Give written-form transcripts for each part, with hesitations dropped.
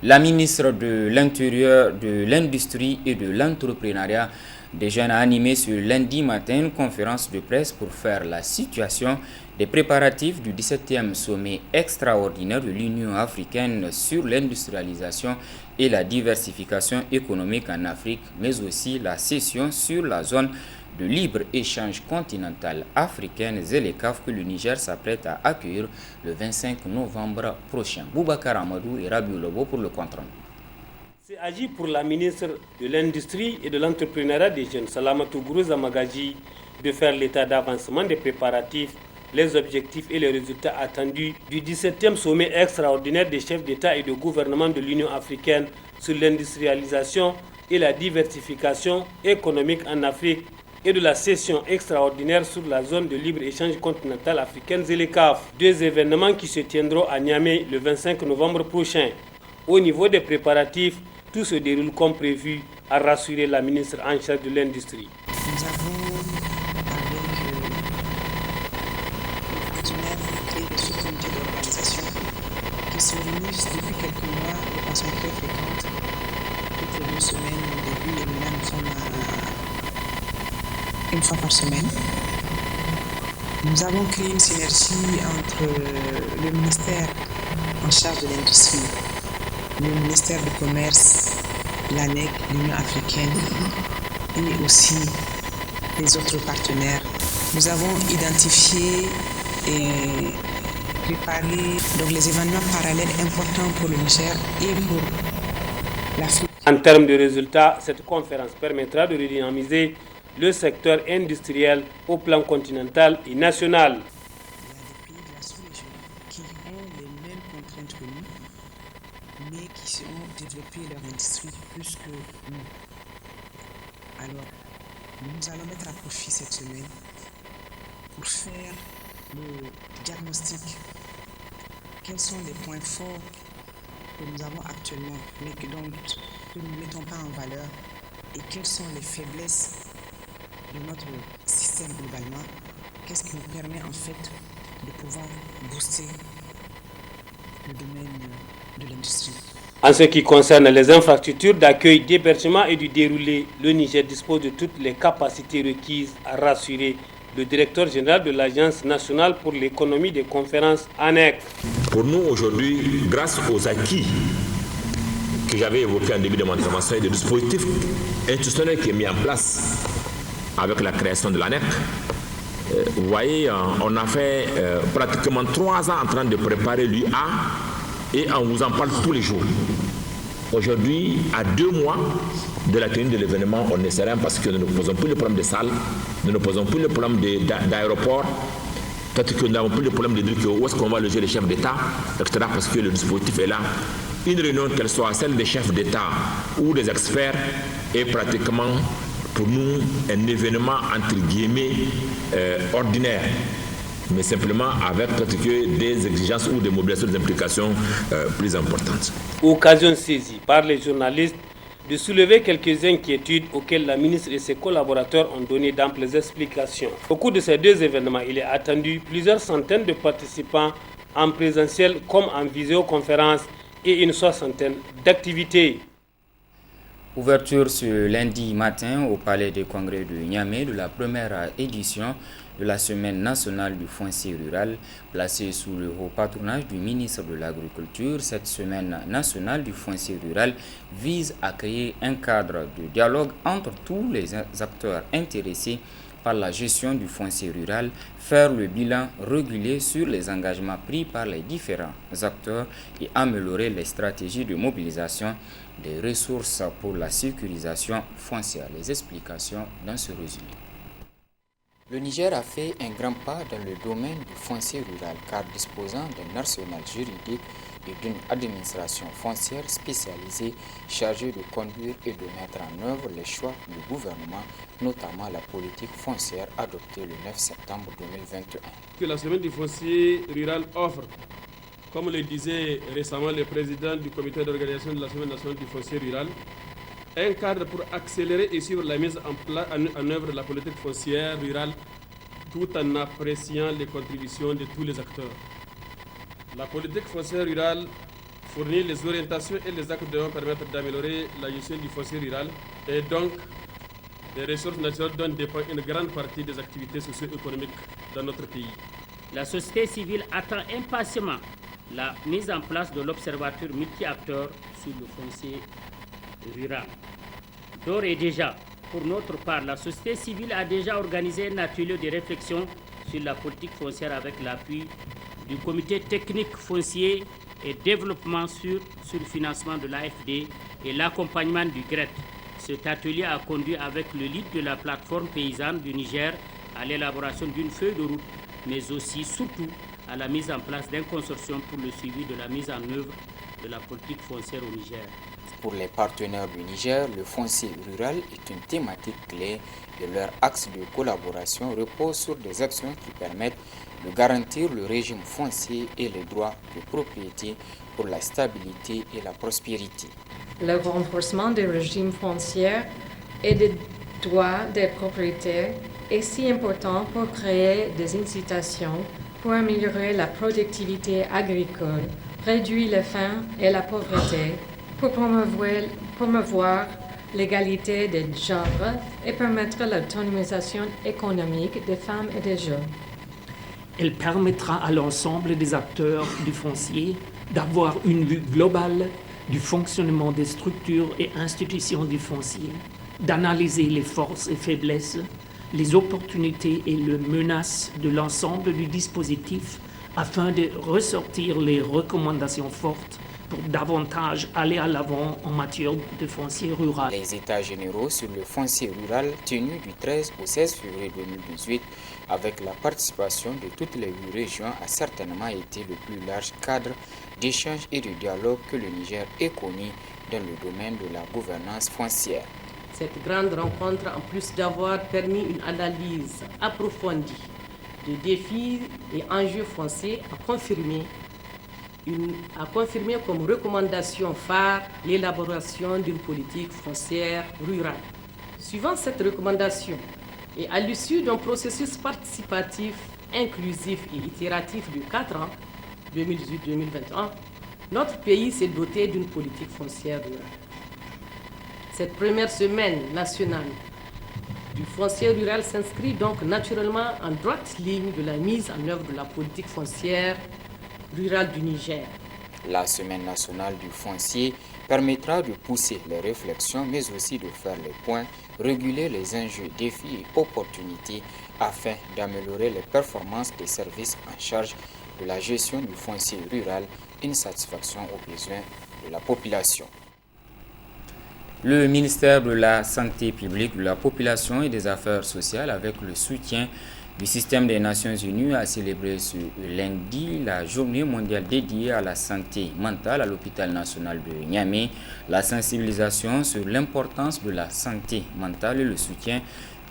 La ministre de l'Intérieur, de l'Industrie et de l'Entrepreneuriat des jeunes a animé ce lundi matin une conférence de presse pour faire la situation des préparatifs du 17e sommet extraordinaire de l'Union africaine sur l'industrialisation et la diversification économique en Afrique, mais aussi la session sur la zone de libre-échange continentale africaine ZLECAf que le Niger s'apprête à accueillir le 25 novembre prochain. Boubacar Amadou et Rabiou Lobo pour le compte-rendu. C'est agi pour la ministre de l'Industrie et de l'Entrepreneuriat des jeunes, Salamatou Gourouza Magaji, de faire l'état d'avancement des préparatifs, les objectifs et les résultats attendus du 17e sommet extraordinaire des chefs d'État et de gouvernement de l'Union africaine sur l'industrialisation et la diversification économique en Afrique et de la session extraordinaire sur la zone de libre-échange continentale africaine ZLECAf. Deux événements qui se tiendront à Niamey le 25 novembre prochain. Au niveau des préparatifs, tout se déroule comme prévu, a rassuré la ministre en charge de l'industrie. Nous avons, avec les partenaires, créé des sous-comités d'organisation qui se réunissent depuis quelques mois de façon très fréquente. Toutes les 2 semaines au début et maintenant nous sommes une fois par semaine. Nous avons créé une synergie entre le ministère en charge de l'industrie, le ministère du Commerce, l'ANEC, l'Union africaine et aussi les autres partenaires. Nous avons identifié et préparé donc, les événements parallèles importants pour le Niger et pour l'Afrique. En termes de résultats, cette conférence permettra de redynamiser le secteur industriel au plan continental et national. Il y a des pays de la sous-région qui ont les mêmes contraintes que nous, mais qui ont développé leur industrie plus que nous. Alors, nous allons mettre à profit cette semaine pour faire le diagnostic. Quels sont les points forts que nous avons actuellement, mais que nous ne mettons pas en valeur, et quelles sont les faiblesses de notre système globalement, qu'est-ce qui nous permet en fait de pouvoir booster le domaine de l'industrie. En ce qui concerne les infrastructures d'accueil, d'hébergement et du déroulé, le Niger dispose de toutes les capacités requises, a rassuré le directeur général de l'Agence nationale pour l'économie des conférences ANEC. Pour nous aujourd'hui, grâce aux acquis que j'avais évoqués en début de mon intervention et des dispositifs institutionnels qui est mis en place avec la création de l'ANEC, vous voyez, on a fait pratiquement 3 ans en train de préparer l'UA et on vous en parle tous les jours. Aujourd'hui, à 2 mois de la tenue de l'événement, on est serein parce que nous ne posons plus le problème de salles, nous ne posons plus le problème d'aéroport, peut-être que nous n'avons plus le problème de dire où est-ce qu'on va loger les chefs d'État, etc. parce que le dispositif est là. Une réunion, qu'elle soit celle des chefs d'État ou des experts, est pratiquement pour nous un événement entre guillemets ordinaire, mais simplement avec peut-être que des exigences ou des mobilisations, des implications plus importantes. Occasion saisie par les journalistes de soulever quelques inquiétudes auxquelles la ministre et ses collaborateurs ont donné d'amples explications. Au cours de ces 2 événements, il est attendu plusieurs centaines de participants en présentiel comme en visioconférence et une 60aine d'activités. Ouverture ce lundi matin au Palais des Congrès de Niamey de la première édition de la Semaine nationale du foncier rural, placée sous le haut patronage du ministre de l'Agriculture. Cette Semaine nationale du foncier rural vise à créer un cadre de dialogue entre tous les acteurs intéressés par la gestion du foncier rural, faire le bilan régulier sur les engagements pris par les différents acteurs et améliorer les stratégies de mobilisation des ressources pour la sécurisation foncière. Les explications dans ce résumé. Le Niger a fait un grand pas dans le domaine du foncier rural car disposant d'un arsenal juridique et d'une administration foncière spécialisée chargée de conduire et de mettre en œuvre les choix du gouvernement, notamment la politique foncière adoptée le 9 septembre 2021. Que la semaine du foncier rural offre, comme le disait récemment le président du comité d'organisation de la semaine nationale du foncier rural, un cadre pour accélérer et suivre la mise en œuvre de la politique foncière rurale tout en appréciant les contributions de tous les acteurs. La politique foncière rurale fournir les orientations et les actes devant permettre d'améliorer la gestion du foncier rural et donc des ressources naturelles dont dépend une grande partie des activités socio-économiques dans notre pays. La société civile attend impatiemment la mise en place de l'observatoire multi-acteurs sur le foncier rural. D'ores et déjà, pour notre part, la société civile a déjà organisé un atelier de réflexion sur la politique foncière avec l'appui du comité technique foncier et développement sur le financement de l'AFD et l'accompagnement du GRET. Cet atelier a conduit avec le lead de la plateforme paysanne du Niger à l'élaboration d'une feuille de route, mais aussi, surtout, à la mise en place d'un consortium pour le suivi de la mise en œuvre de la politique foncière au Niger. Pour les partenaires du Niger, le foncier rural est une thématique clé et leur axe de collaboration repose sur des actions qui permettent de garantir le régime foncier et les droits de propriété pour la stabilité et la prospérité. Le renforcement du régime foncier et des droits des propriétaires est si important pour créer des incitations pour améliorer la productivité agricole, réduire la faim et la pauvreté, pour promouvoir l'égalité des genres et permettre l'autonomisation économique des femmes et des jeunes. Elle permettra à l'ensemble des acteurs du foncier d'avoir une vue globale du fonctionnement des structures et institutions du foncier, d'analyser les forces et faiblesses, les opportunités et les menaces de l'ensemble du dispositif afin de ressortir les recommandations fortes pour davantage aller à l'avant en matière de foncier rural. Les États généraux sur le foncier rural tenus du 13 au 16 février 2018 avec la participation de toutes les 8 régions a certainement été le plus large cadre d'échange et de dialogue que le Niger ait connu dans le domaine de la gouvernance foncière. Cette grande rencontre, en plus d'avoir permis une analyse approfondie des défis et enjeux fonciers, a confirmé comme recommandation phare l'élaboration d'une politique foncière rurale. Suivant cette recommandation et à l'issue d'un processus participatif, inclusif et itératif de 4 ans, 2018-2021, notre pays s'est doté d'une politique foncière rurale. Cette première semaine nationale du foncier rural s'inscrit donc naturellement en droite ligne de la mise en œuvre de la politique foncière rurale du Niger. La semaine nationale du foncier permettra de pousser les réflexions, mais aussi de faire les points, réguler les enjeux, défis et opportunités afin d'améliorer les performances des services en charge de la gestion du foncier rural, une satisfaction aux besoins de la population. Le ministère de la Santé publique, de la Population et des Affaires sociales, avec le soutien du système des Nations Unies, a célébré ce lundi la journée mondiale dédiée à la santé mentale à l'hôpital national de Niamey. La sensibilisation sur l'importance de la santé mentale et le soutien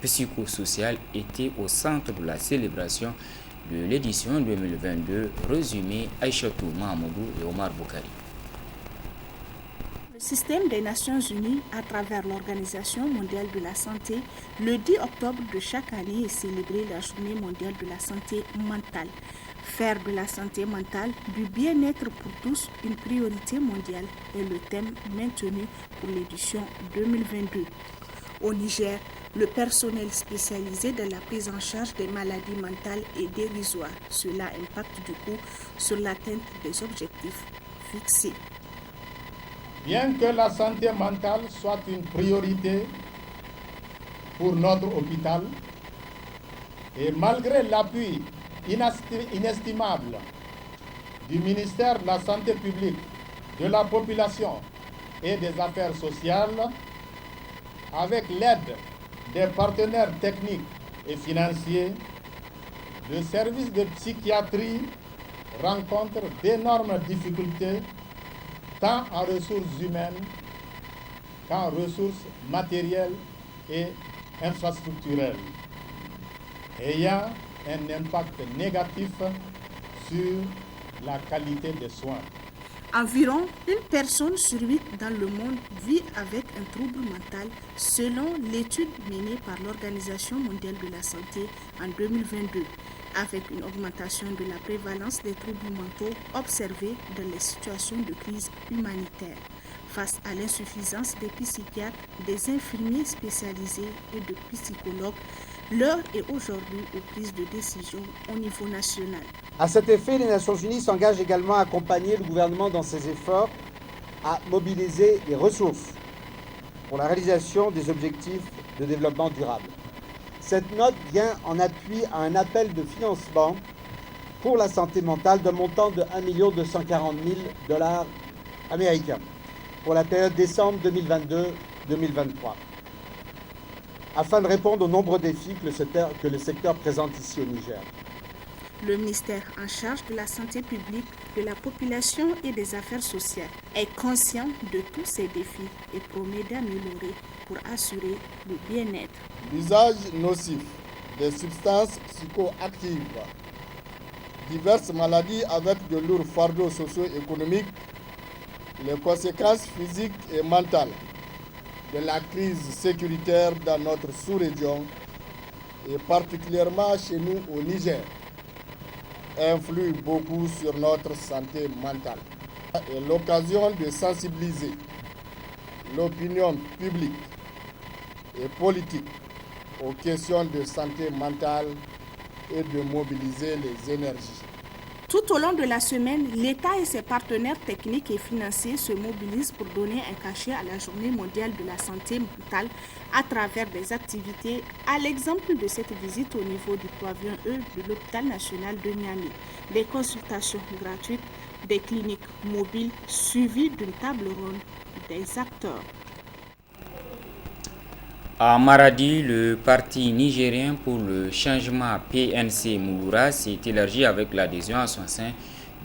psychosocial étaient au centre de la célébration de l'édition 2022, résumé Aïchatou Mahamoudou et Omar Boukari. Le système des Nations Unies, à travers l'Organisation mondiale de la santé, le 10 octobre de chaque année est célébré la Journée mondiale de la santé mentale. Faire de la santé mentale, du bien-être pour tous, une priorité mondiale est le thème maintenu pour l'édition 2022. Au Niger, le personnel spécialisé dans la prise en charge des maladies mentales est dérisoire. Cela impacte du coup sur l'atteinte des objectifs fixés. Bien que la santé mentale soit une priorité pour notre hôpital, et malgré l'appui inestimable du ministère de la Santé publique, de la Population et des Affaires sociales, avec l'aide des partenaires techniques et financiers, le service de psychiatrie rencontre d'énormes difficultés tant en ressources humaines qu'en ressources matérielles et infrastructurelles, ayant un impact négatif sur la qualité des soins. Environ une personne sur 8 dans le monde vit avec un trouble mental, selon l'étude menée par l'Organisation mondiale de la santé en 2022. avec une augmentation de la prévalence des troubles mentaux observés dans les situations de crise humanitaire. Face à l'insuffisance des psychiatres, des infirmiers spécialisés et de psychologues, l'heure est aujourd'hui aux prises de décision au niveau national. À cet effet, les Nations Unies s'engagent également à accompagner le gouvernement dans ses efforts à mobiliser les ressources pour la réalisation des objectifs de développement durable. Cette note vient en appui à un appel de financement pour la santé mentale d'un montant de 1 240 000 $ américains pour la période décembre 2022-2023, afin de répondre aux nombreux défis que le secteur présente ici au Niger. Le ministère en charge de la santé publique, de la population et des affaires sociales est conscient de tous ces défis et promet d'améliorer pour assurer le bien-être. L'usage nocif des substances psychoactives, diverses maladies avec de lourds fardeaux socio-économiques, les conséquences physiques et mentales de la crise sécuritaire dans notre sous-région et particulièrement chez nous au Niger influent beaucoup sur notre santé mentale. Et l'occasion de sensibiliser l'opinion publique et politique aux questions de santé mentale et de mobiliser les énergies. Tout au long de la semaine, l'État et ses partenaires techniques et financiers se mobilisent pour donner un cachet à la Journée mondiale de la santé mentale à travers des activités, à l'exemple de cette visite au niveau du pavillon E de l'hôpital national de Niamey. Des consultations gratuites, des cliniques mobiles suivies d'une table ronde des acteurs. À Maradi, le parti nigérien pour le changement PNC Mouloura s'est élargi avec l'adhésion à son sein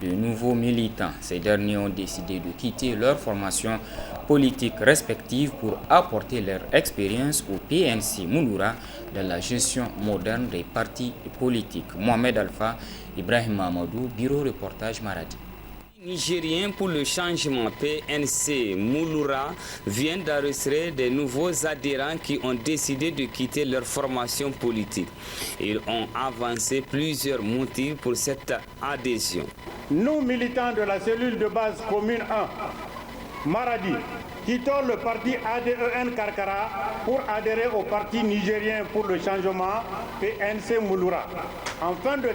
de nouveaux militants. Ces derniers ont décidé de quitter leur formation politique respective pour apporter leur expérience au PNC Mouloura dans la gestion moderne des partis politiques. Mohamed Alpha, Ibrahim Amadou, Bureau Reportage Maradi. Nigérien pour le changement PNC Mouloura vient d'enregistrer des nouveaux adhérents qui ont décidé de quitter leur formation politique. Ils ont avancé plusieurs motifs pour cette adhésion. Nous, militants de la cellule de base commune 1, Maradi, quittons le parti ADEN Karkara pour adhérer au parti nigérien pour le changement PNC Mouloura, afin de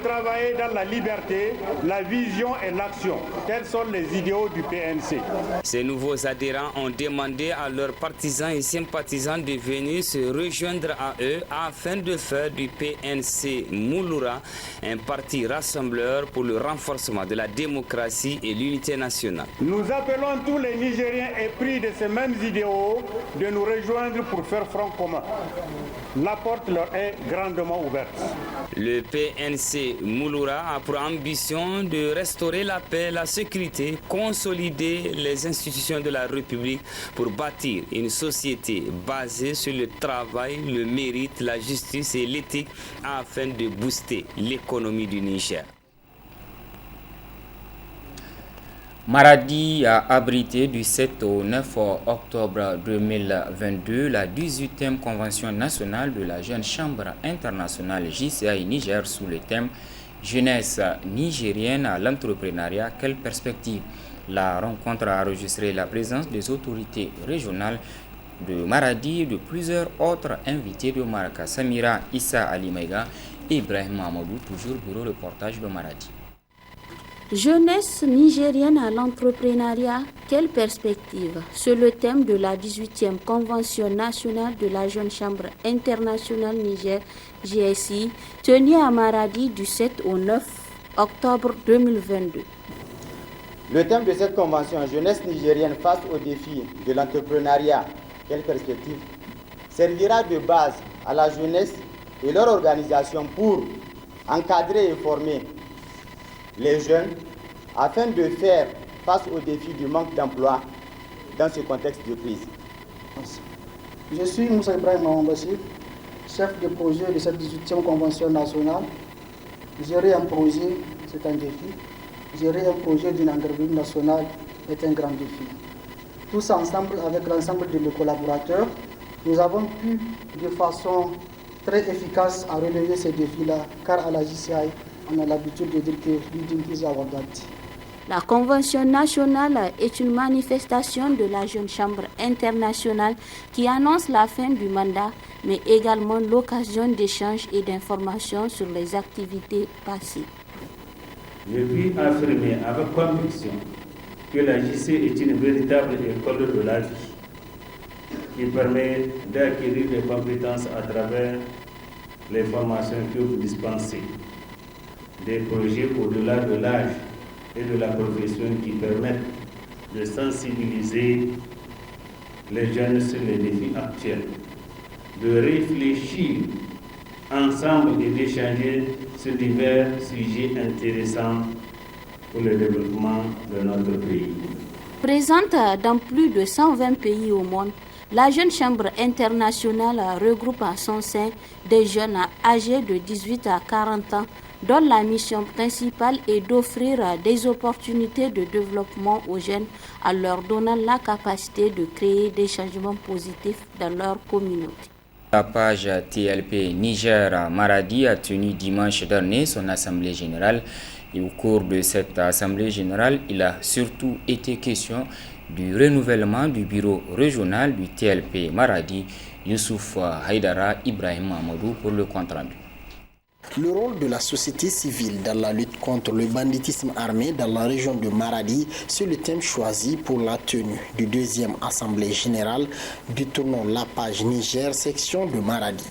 travailler dans la liberté, la vision et l'action. Tels sont les idéaux du PNC. Ces nouveaux adhérents ont demandé à leurs partisans et sympathisants de venir se rejoindre à eux afin de faire du PNC Mouloura un parti rassembleur pour le renforcement de la démocratie et l'unité nationale. Nous appelons tous les Nigériens épris de ces mêmes idéaux de nous rejoindre pour faire front commun. La porte leur est grandement ouverte. Le PNC Mouloura a pour ambition de restaurer la paix, la sécurité, consolider les institutions de la République pour bâtir une société basée sur le travail, le mérite, la justice et l'éthique afin de booster l'économie du Niger. Maradi a abrité du 7 au 9 octobre 2022 la 18e Convention nationale de la Jeune Chambre internationale JCI Niger sous le thème « Jeunesse nigérienne à l'entrepreneuriat, quelle perspective ?» La rencontre a enregistré la présence des autorités régionales de Maradi et de plusieurs autres invités de Maraka. Samira Issa Ali Maïga et Ibrahim Amadou, toujours bureau reportage de Maradi. Jeunesse nigérienne à l'entrepreneuriat, quelle perspective? C'est le thème de la 18e Convention nationale de la Jeune Chambre internationale Niger, JSI, tenue à Maradi du 7 au 9 octobre 2022. Le thème de cette convention, Jeunesse nigérienne face aux défis de l'entrepreneuriat, quelle perspective, servira de base à la jeunesse et leur organisation pour encadrer et former les jeunes afin de faire face aux défis du manque d'emploi dans ce contexte de crise. Je suis Moussa Ibrahim Mahambassir, chef de projet de cette 18e Convention nationale. Gérer un projet, c'est un défi. Gérer un projet d'une envergure nationale est un grand défi. Tous ensemble, avec l'ensemble de mes collaborateurs, Nous avons pu de façon très efficace à relever ces défis-là, car à la JCI, on a l'habitude de dire que leading is our duty. La Convention nationale est une manifestation de la Jeune Chambre internationale qui annonce la fin du mandat, mais également l'occasion d'échanges et d'informations sur les activités passées. Je puis affirmer avec conviction que la JC est une véritable école de la vie qui permet d'acquérir des compétences à travers les formations que vous dispensez, des projets au-delà de l'âge et de la profession qui permettent de sensibiliser les jeunes sur les défis actuels, de réfléchir ensemble et d'échanger sur divers sujets intéressants pour le développement de notre pays. Présente dans plus de 120 pays au monde, la Jeune Chambre internationale regroupe à son sein des jeunes âgés de 18 à 40 ans dont la mission principale est d'offrir des opportunités de développement aux jeunes en leur donnant la capacité de créer des changements positifs dans leur communauté. La page TLP Niger à Maradi a tenu dimanche dernier son assemblée générale et au cours de cette assemblée générale, il a surtout été question du renouvellement du bureau régional du TLP Maradi. Youssouf Haïdara Ibrahim Amadou pour le compte-rendu. Le rôle de la société civile dans la lutte contre le banditisme armé dans la région de Maradi, c'est le thème choisi pour la tenue du deuxième assemblée générale du tournoi La Page Niger, section de Maradi.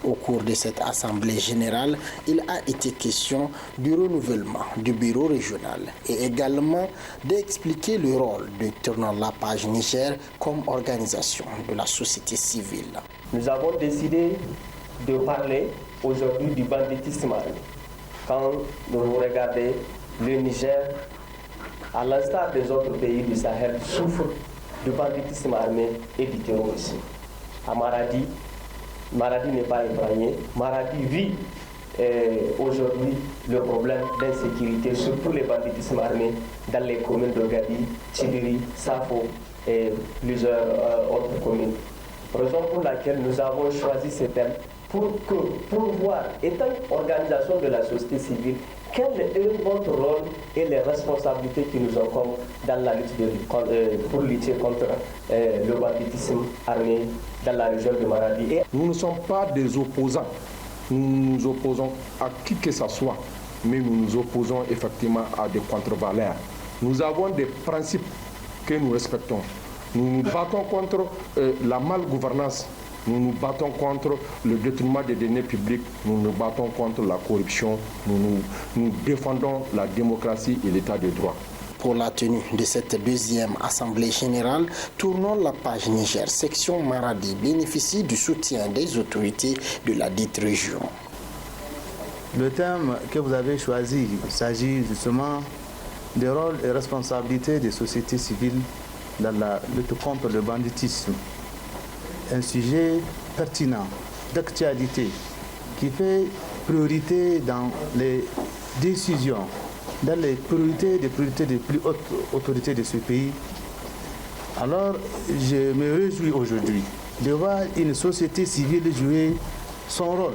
Au cours de cette assemblée générale, il a été question du renouvellement du bureau régional et également d'expliquer le rôle du tournoi La Page Niger comme organisation de la société civile. Nous avons décidé de parler aujourd'hui du banditisme armé. Quand vous regardez le Niger, à l'instar des autres pays du Sahel, souffre du banditisme armé et du terrorisme. À Maradi n'est pas épargné. Maradi vit aujourd'hui le problème d'insécurité, surtout les banditismes armés dans les communes de Gadi, Tchibiri, Safo et plusieurs autres communes. Raison pour laquelle nous avons choisi ce thème pour voir, étant organisation de la société civile, quel est votre rôle et les responsabilités qui nous incombent dans la lutte pour lutter contre le banditisme armé dans la région de Maradi. Nous ne sommes pas des opposants. Nous nous opposons à qui que ce soit, mais nous nous opposons effectivement à des contre-valeurs. Nous avons des principes que nous respectons. Nous nous battons contre la malgouvernance. Nous nous battons contre le détournement des deniers publics, nous nous battons contre la corruption, nous défendons la démocratie et l'état de droit. Pour la tenue de cette deuxième assemblée générale, tournons la page Niger, section Maradi, bénéficie du soutien des autorités de la dite région. Le thème que vous avez choisi, il s'agit justement des rôles et responsabilités des sociétés civiles dans la lutte contre le banditisme. Un sujet pertinent, d'actualité, qui fait priorité dans les décisions, dans les priorités des plus hautes autorités de ce pays. Alors, je me réjouis aujourd'hui de voir une société civile jouer son rôle,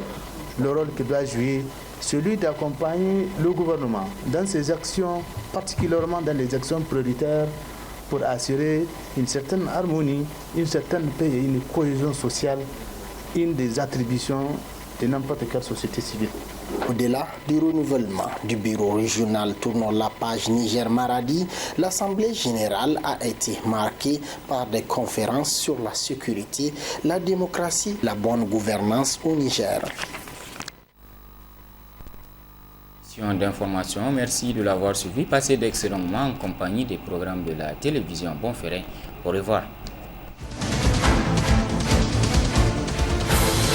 le rôle qu'il doit jouer, celui d'accompagner le gouvernement dans ses actions, particulièrement dans les actions prioritaires, pour assurer une certaine harmonie, une certaine paix et une cohésion sociale, une des attributions de n'importe quelle société civile. Au-delà du renouvellement du bureau régional tournant la page Niger-Maradi, l'Assemblée générale a été marquée par des conférences sur la sécurité, la démocratie, la bonne gouvernance au Niger. D'information. Merci de l'avoir suivi. Passez d'excellents moments en compagnie des programmes de la télévision Bonferré. Au revoir.